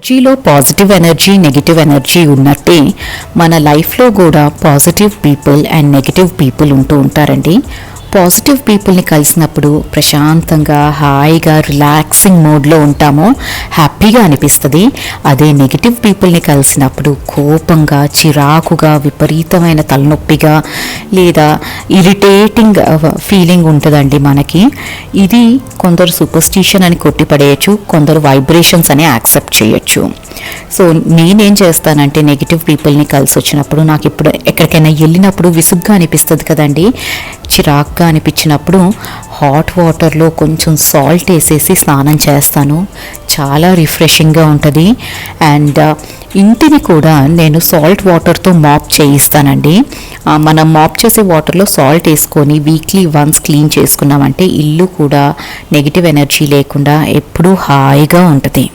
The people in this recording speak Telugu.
ఎనర్జీలో పాజిటివ్ ఎనర్జీ నెగిటివ్ ఎనర్జీ ఉన్నట్టే మన లైఫ్లో కూడా positive people and negative people ఉంటూ ఉంటారండి. పాజిటివ్ పీపుల్ని కలిసినప్పుడు ప్రశాంతంగా హాయిగా రిలాక్సింగ్ మోడ్లో ఉంటాము, హ్యాపీగా అనిపిస్తుంది. అదే నెగిటివ్ పీపుల్ని కలిసినప్పుడు కోపంగా చిరాకుగా విపరీతమైన తలనొప్పిగా లేదా ఇరిటేటింగ్ ఫీలింగ్ ఉంటుందండి మనకి. ఇది కొందరు సూపర్స్టిషన్ అని కొట్టిపడేయచ్చు, కొందరు వైబ్రేషన్స్ అని యాక్సెప్ట్ చేయొచ్చు. సో నేనేం చేస్తానంటే నెగిటివ్ పీపుల్ని కలిసి వచ్చినప్పుడు నాకు ఇప్పుడు ఎక్కడికైనా వెళ్ళినప్పుడు విసుగ్గా అనిపిస్తుంది కదండి, చిరాక్గా అనిపించినప్పుడు హాట్ వాటర్లో కొంచెం సాల్ట్ వేసేసి స్నానం చేస్తాను. చాలా రిఫ్రెషింగ్గా ఉంటుంది. అండ్ ఇంటిని కూడా నేను సాల్ట్ వాటర్తో మాప్ చేయిస్తానండి. మనం మాప్ చేసే వాటర్లో సాల్ట్ వేసుకొని వీక్లీ వన్స్ క్లీన్ చేసుకున్నామంటే ఇల్లు కూడా నెగిటివ్ ఎనర్జీ లేకుండా ఎప్పుడూ హాయిగా ఉంటుంది.